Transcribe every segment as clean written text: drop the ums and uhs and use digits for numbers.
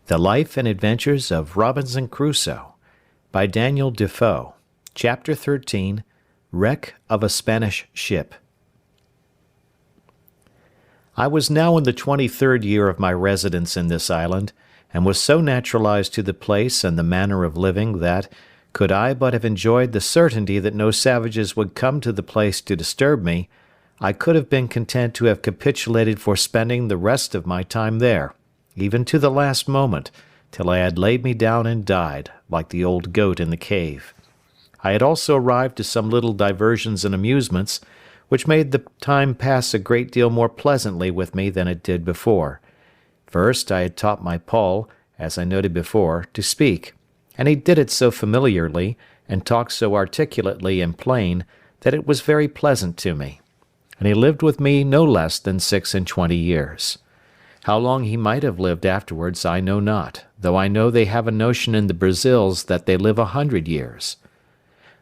The Life and Adventures of Robinson Crusoe, by Daniel Defoe. Chapter 13, Wreck of a Spanish Ship. I was now in the 23rd year of my residence in this island, and was so naturalized to the place and the manner of living that, could I but have enjoyed the certainty that no savages would come to the place to disturb me, I could have been content to have capitulated for spending the rest of my time there, even to the last moment, till I had laid me down and died, like the old goat in the cave. I had also arrived to some little diversions and amusements, which made the time pass a great deal more pleasantly with me than it did before. First, I had taught my Paul, as I noted before, to speak, and he did it so familiarly, and talked so articulately and plain, that it was very pleasant to me. And he lived with me no less than 26 years. How long he might have lived afterwards I know not, though I know they have a notion in the Brazils that they live 100 years.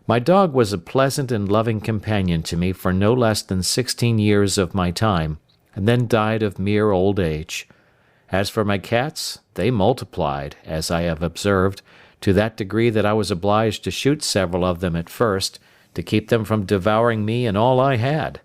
My dog was a pleasant and loving companion to me for no less than 16 years of my time, and then died of mere old age. As for my cats, they multiplied, as I have observed, to that degree that I was obliged to shoot several of them at first, to keep them from devouring me and all I had.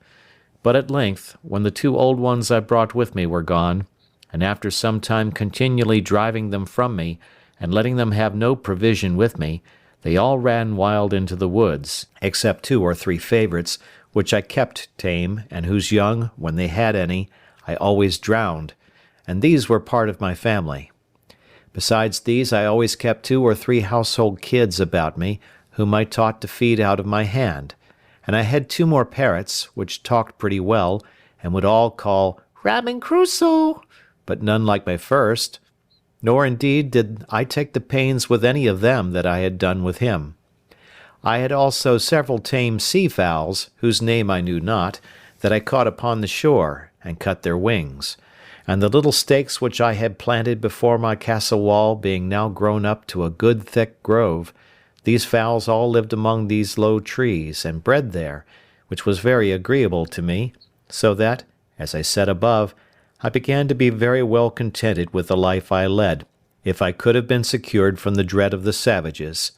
But at length, when the 2 old ones I brought with me were gone, and after some time continually driving them from me, and letting them have no provision with me, they all ran wild into the woods, except 2 or 3 favourites, which I kept tame, and whose young, when they had any, I always drowned, and these were part of my family. Besides these, I always kept 2 or 3 household kids about me, whom I taught to feed out of my hand, and I had 2 more parrots, which talked pretty well, and would all call "Robin Crusoe," but none like my first, nor indeed did I take the pains with any of them that I had done with him. I had also several tame sea-fowls, whose name I knew not, that I caught upon the shore, and cut their wings, and the little stakes which I had planted before my castle wall being now grown up to a good thick grove, these fowls all lived among these low trees, and bred there, which was very agreeable to me, so that, as I said above, I began to be very well contented with the life I led, if I could have been secured from the dread of the savages.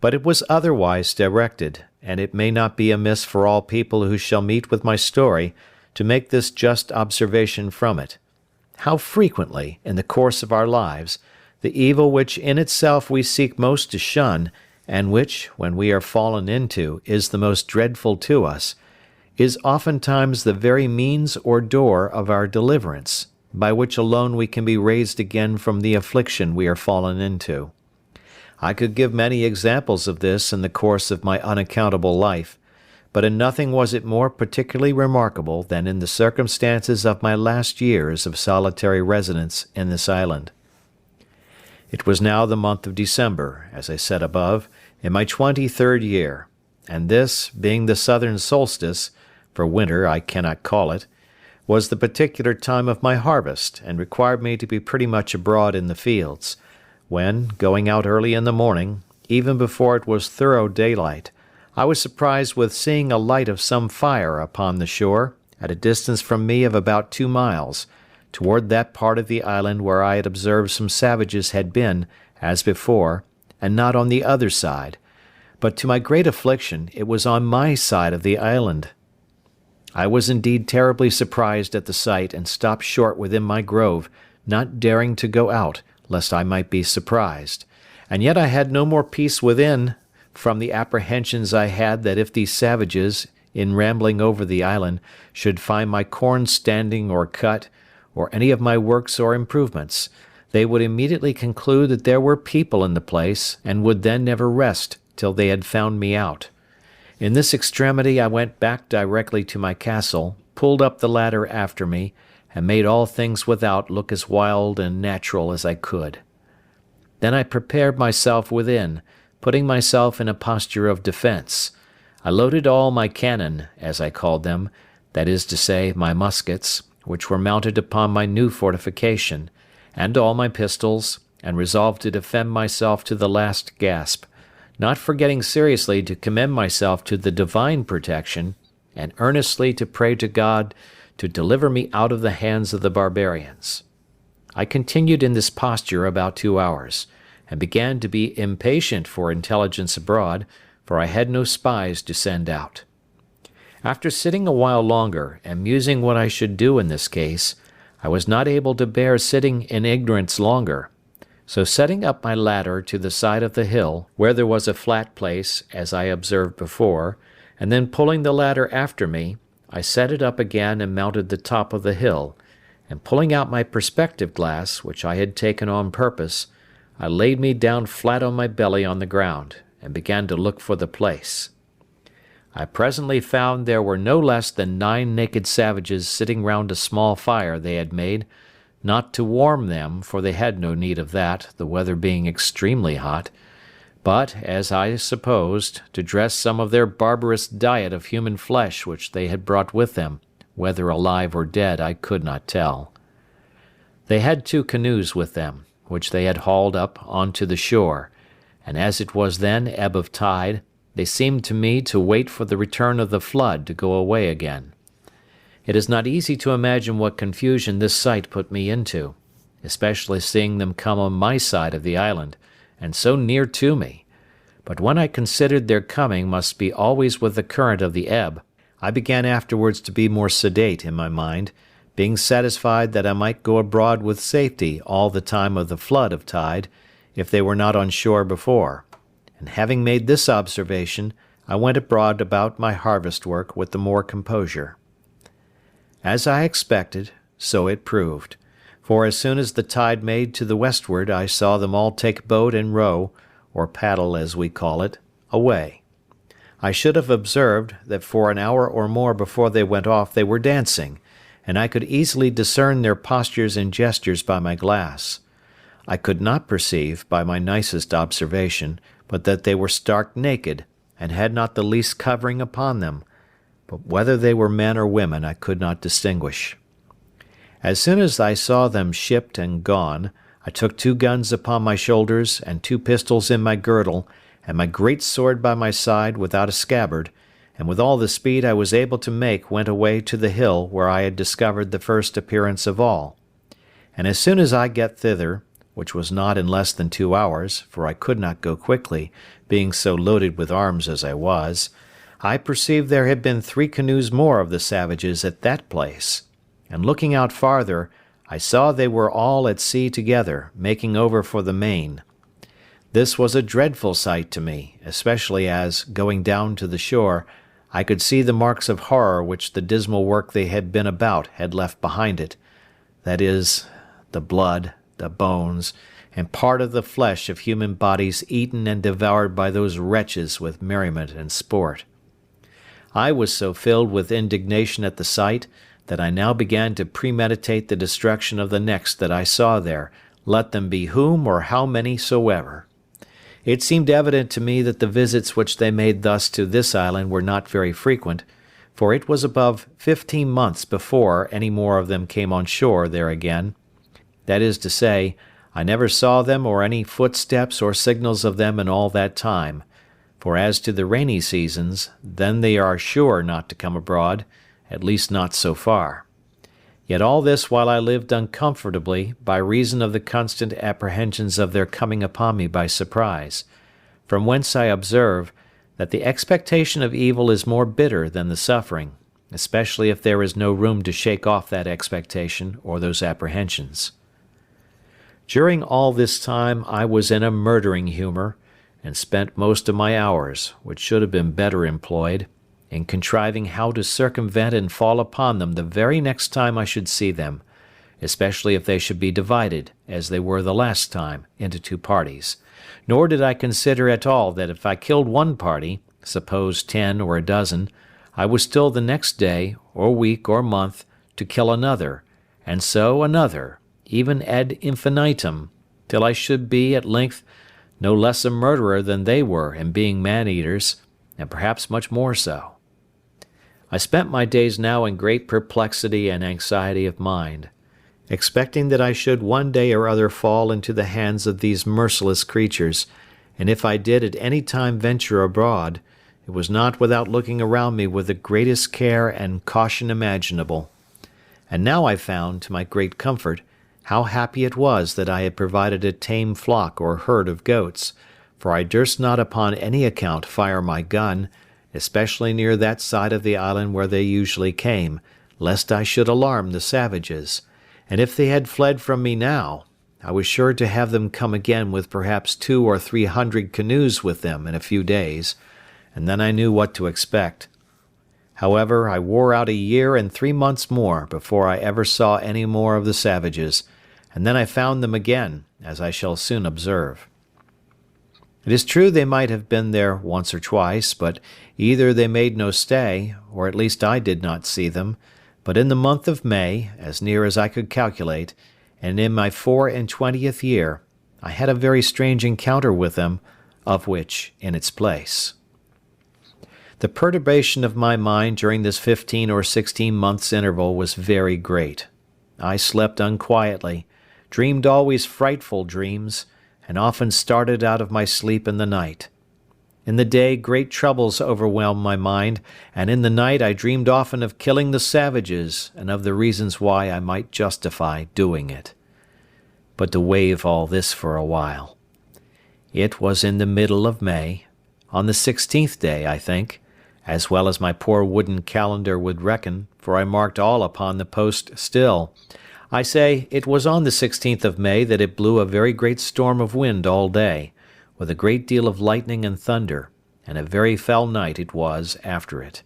But it was otherwise directed, and it may not be amiss for all people who shall meet with my story to make this just observation from it. How frequently, in the course of our lives, the evil which in itself we seek most to shun, and which, when we are fallen into, is the most dreadful to us, is oftentimes the very means or door of our deliverance, by which alone we can be raised again from the affliction we are fallen into. I could give many examples of this in the course of my unaccountable life, but in nothing was it more particularly remarkable than in the circumstances of my last years of solitary residence in this island. It was now the month of December, as I said above, in my 23rd year, and this, being the southern solstice, for winter I cannot call it, was the particular time of my harvest, and required me to be pretty much abroad in the fields, when, going out early in the morning, even before it was thorough daylight, I was surprised with seeing a light of some fire upon the shore, at a distance from me of about 2 miles, toward that part of the island where I had observed some savages had been, as before, and not on the other side, but to my great affliction it was on my side of the island. I was indeed terribly surprised at the sight, and stopped short within my grove, not daring to go out, lest I might be surprised, and yet I had no more peace within, from the apprehensions I had that if these savages, in rambling over the island, should find my corn standing or cut, or any of my works or improvements, they would immediately conclude that there were people in the place, and would then never rest till they had found me out. In this extremity I went back directly to my castle, pulled up the ladder after me, and made all things without look as wild and natural as I could. Then I prepared myself within, putting myself in a posture of defence. I loaded all my cannon, as I called them, that is to say, my muskets, which were mounted upon my new fortification, and all my pistols, and resolved to defend myself to the last gasp, not forgetting seriously to commend myself to the divine protection, and earnestly to pray to God to deliver me out of the hands of the barbarians. I continued in this posture about 2 hours, and began to be impatient for intelligence abroad, for I had no spies to send out. After sitting a while longer, and musing what I should do in this case, I was not able to bear sitting in ignorance longer. So setting up my ladder to the side of the hill, where there was a flat place, as I observed before, and then pulling the ladder after me, I set it up again and mounted the top of the hill, and pulling out my perspective glass, which I had taken on purpose, I laid me down flat on my belly on the ground, and began to look for the place. I presently found there were no less than 9 naked savages sitting round a small fire they had made, not to warm them, for they had no need of that, the weather being extremely hot, but, as I supposed, to dress some of their barbarous diet of human flesh which they had brought with them, whether alive or dead I could not tell. They had 2 canoes with them, which they had hauled up onto the shore, and as it was then ebb of tide, they seemed to me to wait for the return of the flood to go away again. It is not easy to imagine what confusion this sight put me into, especially seeing them come on my side of the island, and so near to me. But when I considered their coming must be always with the current of the ebb, I began afterwards to be more sedate in my mind, being satisfied that I might go abroad with safety all the time of the flood of tide, if they were not on shore before. And having made this observation, I went abroad about my harvest work with the more composure. As I expected, so it proved, for as soon as the tide made to the westward I saw them all take boat and row, or paddle as we call it, away. I should have observed that for an hour or more before they went off they were dancing, and I could easily discern their postures and gestures by my glass. I could not perceive, by my nicest observation, but that they were stark naked, and had not the least covering upon them, but whether they were men or women I could not distinguish. As soon as I saw them shipped and gone, I took 2 guns upon my shoulders, and 2 pistols in my girdle, and my great sword by my side without a scabbard, and with all the speed I was able to make went away to the hill where I had discovered the first appearance of all. And as soon as I got thither, which was not in less than 2 hours, for I could not go quickly, being so loaded with arms as I was, I perceived there had been 3 canoes more of the savages at that place, and looking out farther, I saw they were all at sea together, making over for the main. This was a dreadful sight to me, especially as, going down to the shore, I could see the marks of horror which the dismal work they had been about had left behind it, that is, the blood, the bones, and part of the flesh of human bodies eaten and devoured by those wretches with merriment and sport. I was so filled with indignation at the sight, that I now began to premeditate the destruction of the next that I saw there, let them be whom or how many soever. It seemed evident to me that the visits which they made thus to this island were not very frequent, for it was above 15 months before any more of them came on shore there again. That is to say, I never saw them or any footsteps or signals of them in all that time, for as to the rainy seasons, then they are sure not to come abroad, at least not so far. Yet all this while I lived uncomfortably by reason of the constant apprehensions of their coming upon me by surprise, from whence I observe that the expectation of evil is more bitter than the suffering, especially if there is no room to shake off that expectation or those apprehensions. During all this time I was in a murdering humour, and spent most of my hours, which should have been better employed, in contriving how to circumvent and fall upon them the very next time I should see them, especially if they should be divided, as they were the last time, into 2 parties. Nor did I consider at all that if I killed one party, suppose 10 or a dozen, I was still the next day, or week, or month, to kill another, and so another, even ad infinitum, till I should be, at length, no less a murderer than they were in being man-eaters, and perhaps much more so. I spent my days now in great perplexity and anxiety of mind, expecting that I should one day or other fall into the hands of these merciless creatures, and if I did at any time venture abroad, it was not without looking around me with the greatest care and caution imaginable. And now I found, to my great comfort, how happy it was that I had provided a tame flock or herd of goats, for I durst not upon any account fire my gun, especially near that side of the island where they usually came, lest I should alarm the savages, and if they had fled from me now, I was sure to have them come again with perhaps 200 or 300 canoes with them in a few days, and then I knew what to expect. However, I wore out a year and 3 months more before I ever saw any more of the savages, and then I found them again, as I shall soon observe. It is true they might have been there once or twice, but either they made no stay, or at least I did not see them, but in the month of May, as near as I could calculate, and in my 24th year, I had a very strange encounter with them, of which in its place. The perturbation of my mind during this 15 or 16 months' interval was very great. I slept unquietly, dreamed always frightful dreams, and often started out of my sleep in the night. In the day great troubles overwhelmed my mind, and in the night I dreamed often of killing the savages and of the reasons why I might justify doing it. But to waive all this for a while. It was in the middle of May, on the 16th day, I think, as well as my poor wooden calendar would reckon, for I marked all upon the post still. I say, it was on the 16th of May that it blew a very great storm of wind all day, with a great deal of lightning and thunder, and a very foul night it was after it.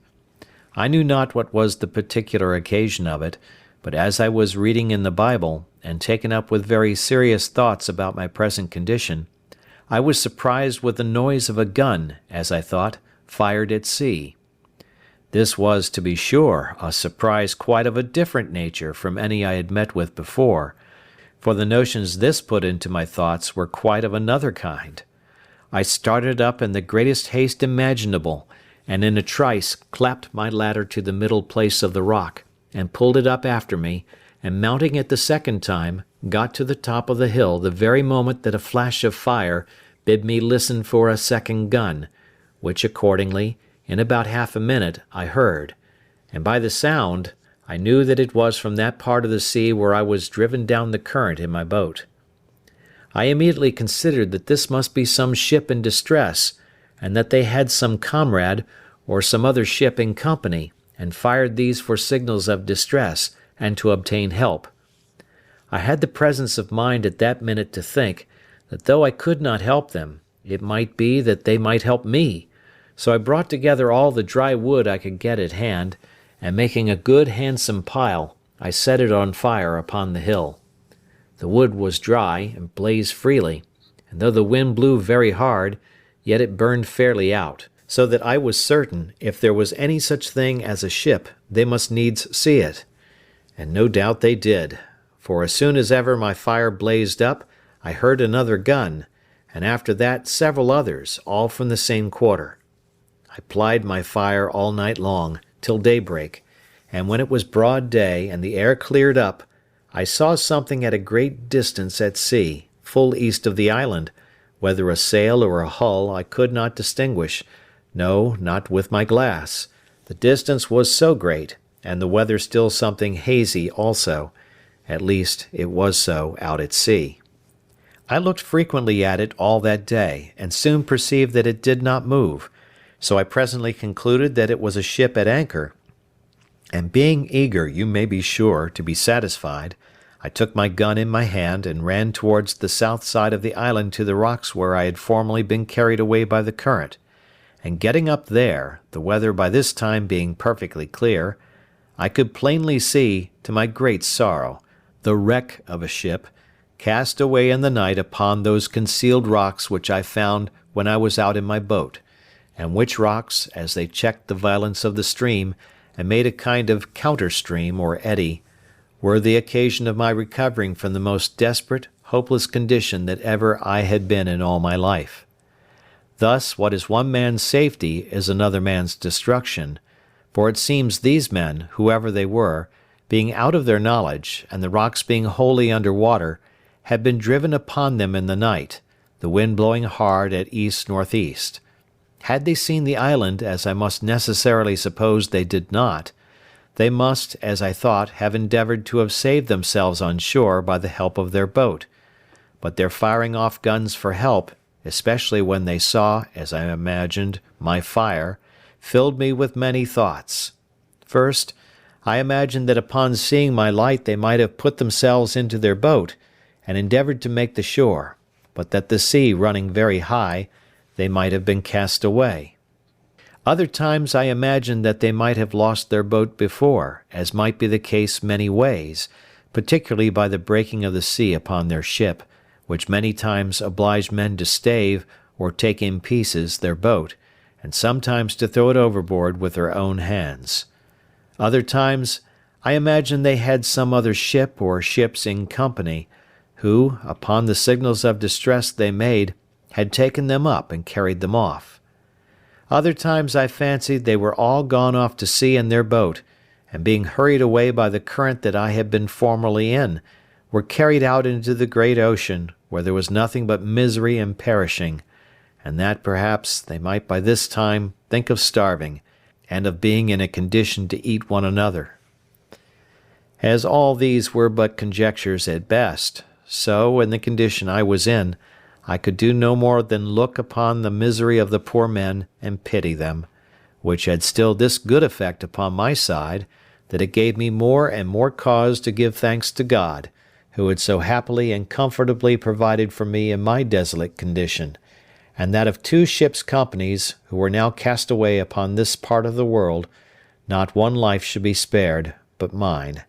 I knew not what was the particular occasion of it, but as I was reading in the Bible, and taken up with very serious thoughts about my present condition, I was surprised with the noise of a gun, as I thought, fired at sea. This was, to be sure, a surprise quite of a different nature from any I had met with before, for the notions this put into my thoughts were quite of another kind. I started up in the greatest haste imaginable, and in a trice clapped my ladder to the middle place of the rock, and pulled it up after me, and mounting it the second time, got to the top of the hill the very moment that a flash of fire bid me listen for a second gun, which accordingly, in about half a minute, I heard, and by the sound, I knew that it was from that part of the sea where I was driven down the current in my boat. I immediately considered that this must be some ship in distress, and that they had some comrade, or some other ship in company, and fired these for signals of distress, and to obtain help. I had the presence of mind at that minute to think, that though I could not help them, it might be that they might help me, so I brought together all the dry wood I could get at hand, and making a good handsome pile, I set it on fire upon the hill. The wood was dry, and blazed freely, and though the wind blew very hard, yet it burned fairly out, so that I was certain, if there was any such thing as a ship, they must needs see it. And no doubt they did, for as soon as ever my fire blazed up, I heard another gun, and after that several others, all from the same quarter. I plied my fire all night long, till daybreak, and when it was broad day, and the air cleared up, I saw something at a great distance at sea, full east of the island, whether a sail or a hull I could not distinguish, no, not with my glass. The distance was so great, and the weather still something hazy also, at least it was so out at sea. I looked frequently at it all that day, and soon perceived that it did not move, so I presently concluded that it was a ship at anchor, and being eager, you may be sure, to be satisfied, I took my gun in my hand and ran towards the south side of the island to the rocks where I had formerly been carried away by the current, and getting up there, the weather by this time being perfectly clear, I could plainly see, to my great sorrow, the wreck of a ship, cast away in the night upon those concealed rocks which I found when I was out in my boat, and which rocks, as they checked the violence of the stream, and made a kind of counter-stream or eddy, were the occasion of my recovering from the most desperate, hopeless condition that ever I had been in all my life. Thus, what is one man's safety is another man's destruction, for it seems these men, whoever they were, being out of their knowledge, and the rocks being wholly under water, had been driven upon them in the night, the wind blowing hard at east-northeast. Had they seen the island, as I must necessarily suppose they did not, They must, as I thought, have endeavored to have saved themselves on shore by the help of their boat. But their firing off guns for help, especially when they saw, as I imagined, my fire, filled me with many thoughts. First, I imagined that upon seeing my light they might have put themselves into their boat, and endeavored to make the shore, but that the sea running very high, they might have been cast away. Other times I imagined that they might have lost their boat before, as might be the case many ways, particularly by the breaking of the sea upon their ship, which many times obliged men to stave or take in pieces their boat, and sometimes to throw it overboard with their own hands. Other times I imagined they had some other ship or ships in company, who, upon the signals of distress they made, had taken them up and carried them off. Other times I fancied they were all gone off to sea in their boat, and being hurried away by the current that I had been formerly in, were carried out into the great ocean, where there was nothing but misery and perishing, and that, perhaps, they might by this time think of starving, and of being in a condition to eat one another. As all these were but conjectures at best, so, in the condition I was in, I could do no more than look upon the misery of the poor men and pity them, which had still this good effect upon my side, that it gave me more and more cause to give thanks to God, who had so happily and comfortably provided for me in my desolate condition, and that of 2 ships' companies who were now cast away upon this part of the world, not one life should be spared but mine.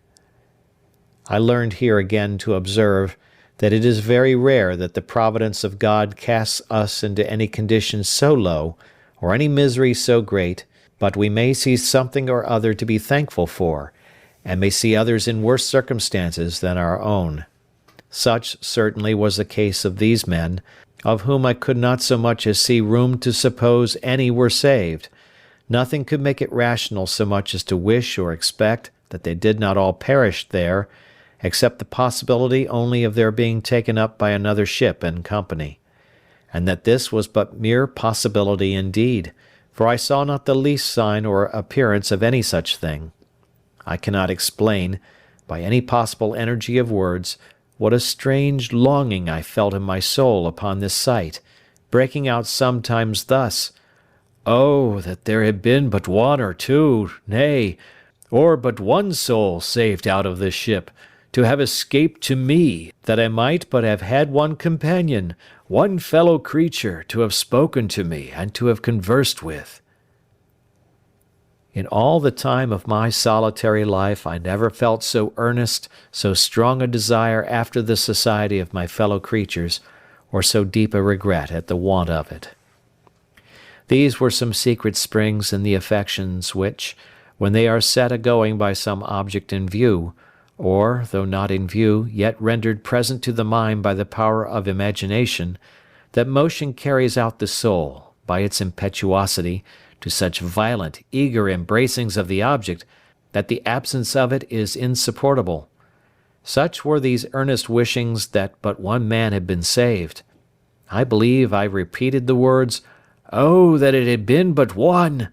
I learned here again to observe that it is very rare that the providence of God casts us into any condition so low, or any misery so great, but we may see something or other to be thankful for, and may see others in worse circumstances than our own. Such certainly was the case of these men, of whom I could not so much as see room to suppose any were saved. Nothing could make it rational so much as to wish or expect that they did not all perish there, except the possibility only of their being taken up by another ship and company, and that this was but mere possibility indeed, for I saw not the least sign or appearance of any such thing. I cannot explain, by any possible energy of words, what a strange longing I felt in my soul upon this sight, breaking out sometimes thus: "Oh, that there had been but one or two, nay, or but one soul saved out of this ship, to have escaped to me, that I might but have had one companion, one fellow creature, to have spoken to me and to have conversed with." In all the time of my solitary life I never felt so earnest, so strong a desire after the society of my fellow creatures, or so deep a regret at the want of it. These were some secret springs in the affections which, when they are set a-going by some object in view, or, though not in view, yet rendered present to the mind by the power of imagination, that motion carries out the soul, by its impetuosity, to such violent, eager embracings of the object, that the absence of it is insupportable. Such were these earnest wishings that but one man had been saved. I believe I repeated the words, "Oh, that it had been but one!"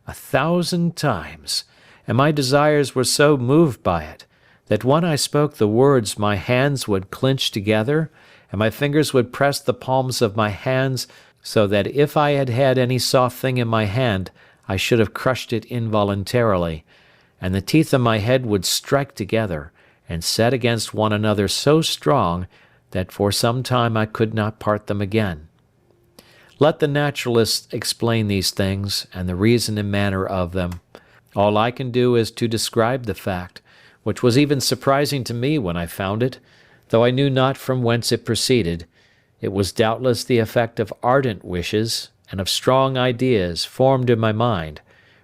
1,000 times, and my desires were so moved by it, that when I spoke the words my hands would clinch together, and my fingers would press the palms of my hands, so that if I had had any soft thing in my hand I should have crushed it involuntarily, and the teeth of my head would strike together, and set against one another so strong, that for some time I could not part them again. Let the naturalists explain these things, and the reason and manner of them. All I can do is to describe the fact, which was even surprising to me when I found it, though I knew not from whence it proceeded. It was doubtless the effect of ardent wishes, and of strong ideas formed in my mind,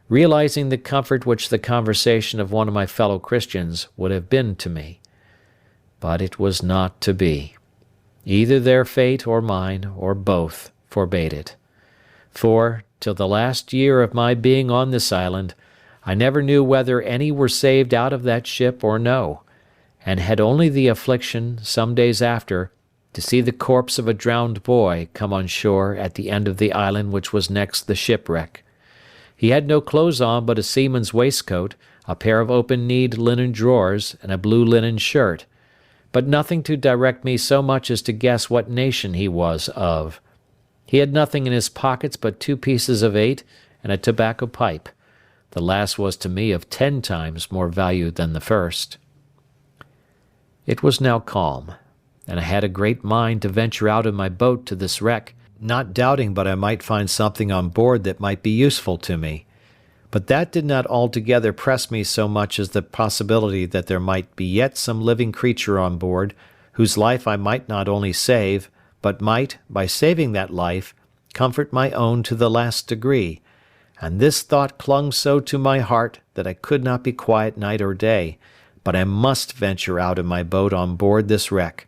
realizing the comfort which the conversation of one of my fellow Christians would have been to me. But it was not to be. Either their fate or mine, or both, forbade it. For, till the last year of my being on this island, I never knew whether any were saved out of that ship or no, and had only the affliction, some days after, to see the corpse of a drowned boy come on shore at the end of the island which was next the shipwreck. He had no clothes on but a seaman's waistcoat, a pair of open-kneed linen drawers, and a blue linen shirt, but nothing to direct me so much as to guess what nation he was of. He had nothing in his pockets but 2 pieces of 8 and a tobacco pipe. The last was to me of 10 times more value than the first. It was now calm, and I had a great mind to venture out in my boat to this wreck, not doubting but I might find something on board that might be useful to me. But that did not altogether press me so much as the possibility that there might be yet some living creature on board, whose life I might not only save, but might, by saving that life, comfort my own to the last degree, and this thought clung so to my heart that I could not be quiet night or day, but I must venture out in my boat on board this wreck.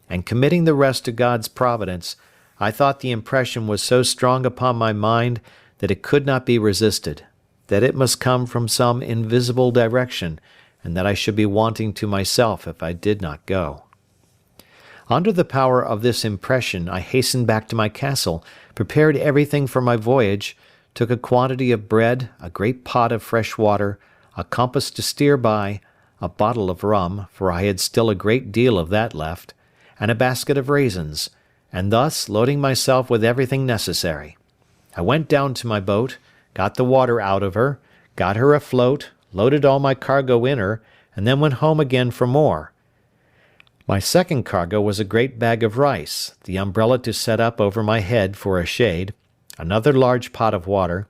And committing the rest to God's providence, I thought the impression was so strong upon my mind that it could not be resisted, that it must come from some invisible direction, and that I should be wanting to myself if I did not go. Under the power of this impression, I hastened back to my castle, prepared everything for my voyage, took a quantity of bread, a great pot of fresh water, a compass to steer by, a bottle of rum, for I had still a great deal of that left, and a basket of raisins, and thus, loading myself with everything necessary, I went down to my boat, got the water out of her, got her afloat, loaded all my cargo in her, and then went home again for more. My second cargo was a great bag of rice, the umbrella to set up over my head for a shade, another large pot of water,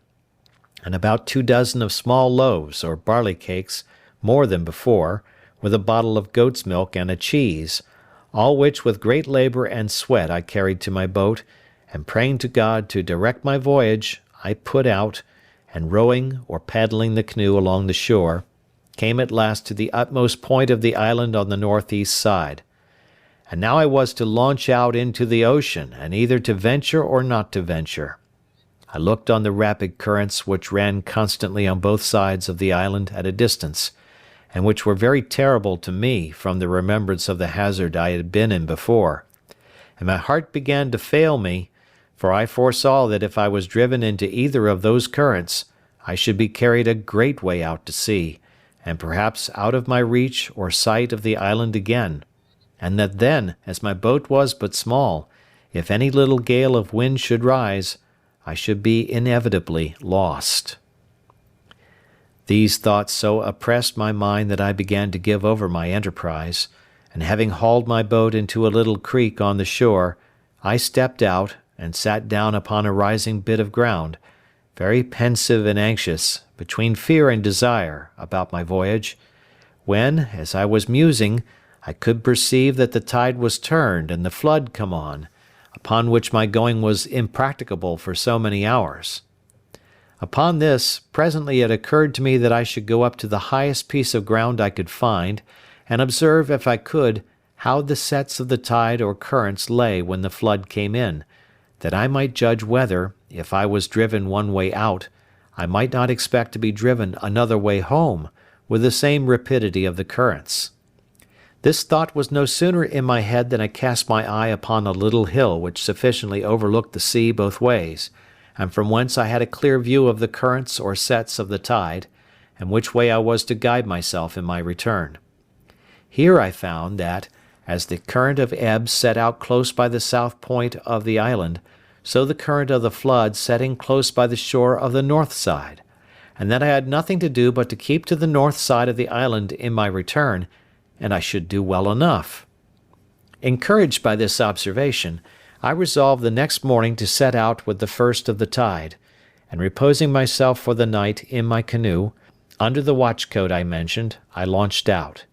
and about 2 dozen of small loaves or barley cakes, more than before, with a bottle of goat's milk and a cheese, all which with great labour and sweat I carried to my boat, and praying to God to direct my voyage, I put out, and rowing or paddling the canoe along the shore, came at last to the utmost point of the island on the northeast side. And now I was to launch out into the ocean, and either to venture or not to venture. I looked on the rapid currents which ran constantly on both sides of the island at a distance, and which were very terrible to me from the remembrance of the hazard I had been in before, and my heart began to fail me, for I foresaw that if I was driven into either of those currents, I should be carried a great way out to sea, and perhaps out of my reach or sight of the island again, and that then, as my boat was but small, if any little gale of wind should rise, I should be inevitably lost. These thoughts so oppressed my mind that I began to give over my enterprise, and having hauled my boat into a little creek on the shore, I stepped out, and sat down upon a rising bit of ground, very pensive and anxious, between fear and desire, about my voyage, when, as I was musing, I could perceive that the tide was turned and the flood come on, upon which my going was impracticable for so many hours. Upon this, presently it occurred to me that I should go up to the highest piece of ground I could find, and observe, if I could, how the sets of the tide or currents lay when the flood came in, that I might judge whether, if I was driven one way out, I might not expect to be driven another way home, with the same rapidity of the currents. This thought was no sooner in my head than I cast my eye upon a little hill which sufficiently overlooked the sea both ways, and from whence I had a clear view of the currents or sets of the tide, and which way I was to guide myself in my return. Here I found that, as the current of ebb set out close by the south point of the island, so the current of the flood set in close by the shore of the north side, and that I had nothing to do but to keep to the north side of the island in my return, and I should do well enough. Encouraged by this observation, I resolved the next morning to set out with the first of the tide, and reposing myself for the night in my canoe, under the watch-coat I mentioned, I launched out.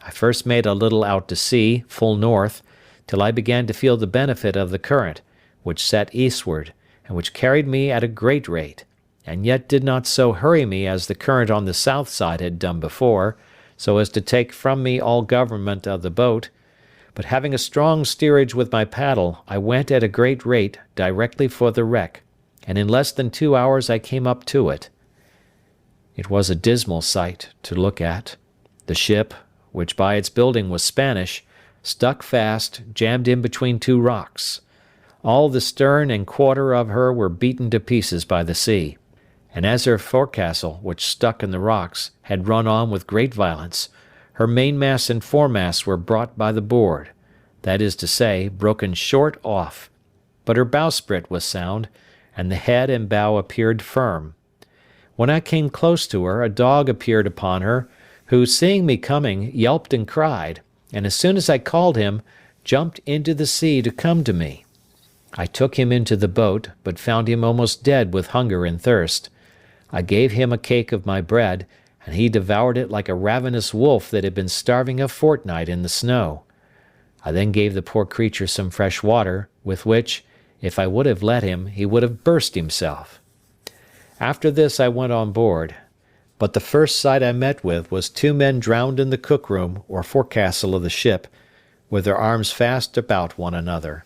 I first made a little out to sea, full north, till I began to feel the benefit of the current, which set eastward, and which carried me at a great rate, and yet did not so hurry me as the current on the south side had done before, so as to take from me all government of the boat, but having a strong steerage with my paddle, I went at a great rate directly for the wreck, and in less than 2 hours I came up to it. It was a dismal sight to look at. The ship, which by its building was Spanish, stuck fast, jammed in between 2 rocks. All the stern and quarter of her were beaten to pieces by the sea. and as her forecastle, which stuck in the rocks, had run on with great violence, her mainmast and foremast were brought by the board, that is to say, broken short off, but her bowsprit was sound, and the head and bow appeared firm. When I came close to her, a dog appeared upon her, who, seeing me coming, yelped and cried, and as soon as I called him, jumped into the sea to come to me. I took him into the boat, but found him almost dead with hunger and thirst. I gave him a cake of my bread, and he devoured it like a ravenous wolf that had been starving a fortnight in the snow. I then gave the poor creature some fresh water, with which, if I would have let him, he would have burst himself. After this I went on board, but the first sight I met with was 2 men drowned in the cook-room or forecastle of the ship, with their arms fast about one another.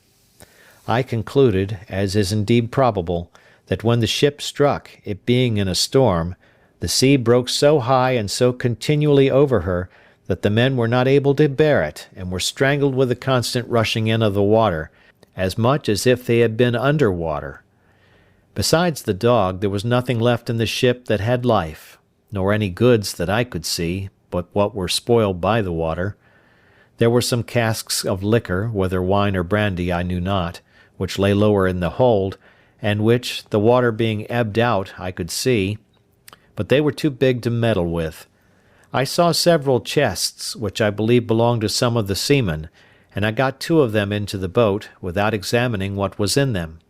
I concluded, as is indeed probable, that when the ship struck, it being in a storm, the sea broke so high and so continually over her that the men were not able to bear it, and were strangled with the constant rushing in of the water, as much as if they had been under water. Besides the dog, there was nothing left in the ship that had life, nor any goods that I could see, but what were spoiled by the water. There were some casks of liquor, whether wine or brandy I knew not, which lay lower in the hold, and which, the water being ebbed out, I could see, but they were too big to meddle with. I saw several chests, which I believe belonged to some of the seamen, and I got 2 of them into the boat, without examining what was in them.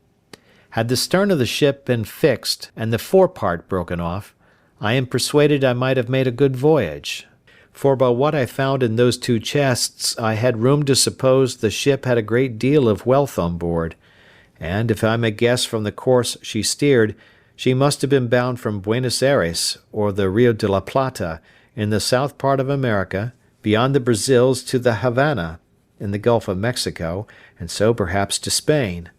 Had the stern of the ship been fixed, and the forepart broken off, I am persuaded I might have made a good voyage, for by what I found in those 2 chests I had room to suppose the ship had a great deal of wealth on board, and, if I may guess from the course she steered, she must have been bound from Buenos Aires, or the Rio de la Plata, in the south part of America, beyond the Brazils to the Havana, in the Gulf of Mexico, and so perhaps to Spain.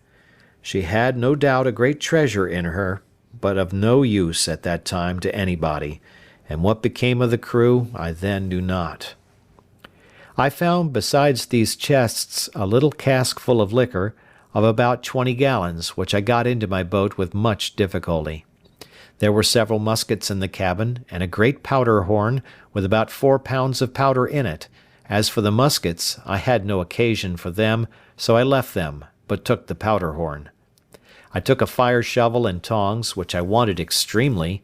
She had, no doubt, a great treasure in her, but of no use at that time to anybody, and what became of the crew I then knew not. I found, besides these chests, a little cask full of liquor, of about 20 gallons, which I got into my boat with much difficulty. There were several muskets in the cabin, and a great powder horn, with about 4 pounds of powder in it. As for the muskets, I had no occasion for them, so I left them, but took the powder horn. I took a fire shovel and tongs, which I wanted extremely,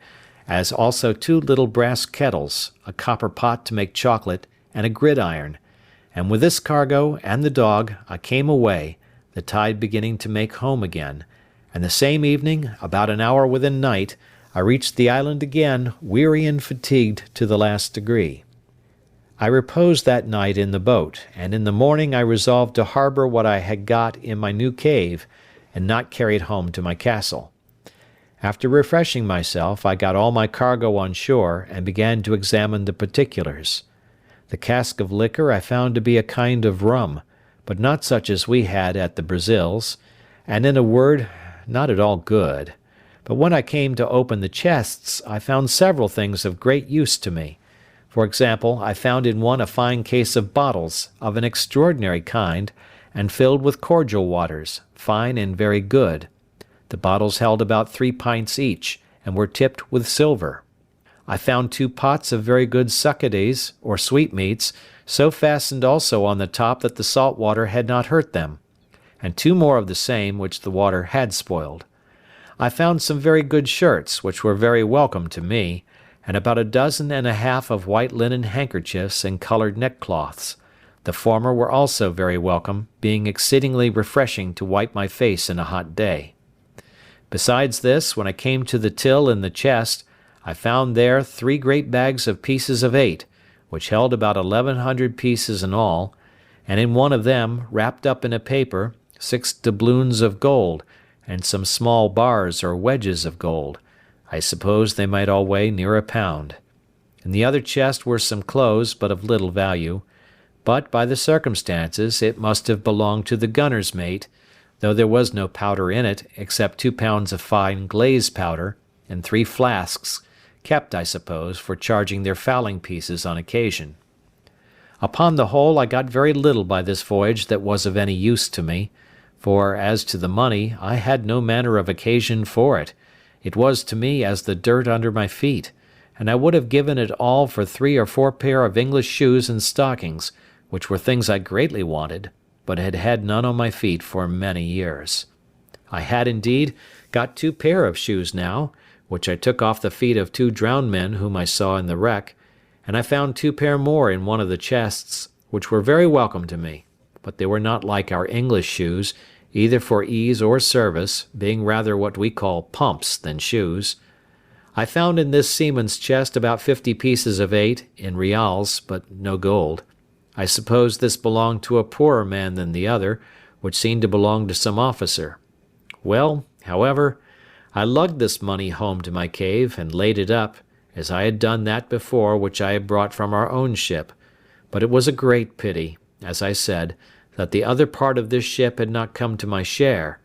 as also 2 little brass kettles, a copper pot to make chocolate, and a gridiron, and with this cargo and the dog I came away, the tide beginning to make home again, and the same evening, about an hour within night, I reached the island again, weary and fatigued to the last degree. I reposed that night in the boat, and in the morning I resolved to harbour what I had got in my new cave, and not carry it home to my castle. After refreshing myself, I got all my cargo on shore, and began to examine the particulars. The cask of liquor I found to be a kind of rum, but not such as we had at the Brazils, and in a word, not at all good. But when I came to open the chests, I found several things of great use to me. For example, I found in one a fine case of bottles, of an extraordinary kind, and filled with cordial waters, fine and very good. The bottles held about 3 pints each, and were tipped with silver. I found 2 pots of very good succades, or sweetmeats, so fastened also on the top that the salt water had not hurt them, and 2 more of the same which the water had spoiled. I found some very good shirts, which were very welcome to me, and about 1.5 dozen of white linen handkerchiefs and coloured neckcloths. The former were also very welcome, being exceedingly refreshing to wipe my face in a hot day. Besides this, when I came to the till in the chest, I found there 3 great bags of pieces of 8, which held about 1,100 pieces in all, and in one of them, wrapped up in a paper, 6 doubloons of gold, and some small bars or wedges of gold. I suppose they might all weigh near a pound. In the other chest were some clothes, but of little value, but by the circumstances it must have belonged to the gunner's mate, though there was no powder in it, except 2 pounds of fine glaze powder, and 3 flasks, kept, I suppose, for charging their fowling pieces on occasion. Upon the whole, I got very little by this voyage that was of any use to me, for, as to the money, I had no manner of occasion for it, It was to me as the dirt under my feet, and I would have given it all for 3 or 4 pair of English shoes and stockings, which were things I greatly wanted, but had had none on my feet for many years. I had, indeed, got 2 pair of shoes now, which I took off the feet of 2 drowned men whom I saw in the wreck, and I found 2 pair more in one of the chests, which were very welcome to me, but they were not like our English shoes, either for ease or service, being rather what we call pumps than shoes. I found in this seaman's chest about 50 pieces of 8 in reals, but no gold. I suppose this belonged to a poorer man than the other, which seemed to belong to some officer. Well, however, I lugged this money home to my cave and laid it up, as I had done that before which I had brought from our own ship, but it was a great pity, as I said, that the other part of this ship had not come to my share,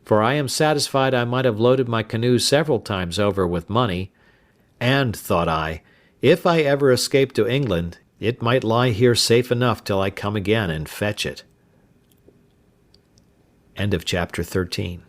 for I am satisfied I might have loaded my canoe several times over with money, and, thought I, if I ever escape to England, it might lie here safe enough till I come again and fetch it. End of chapter 13.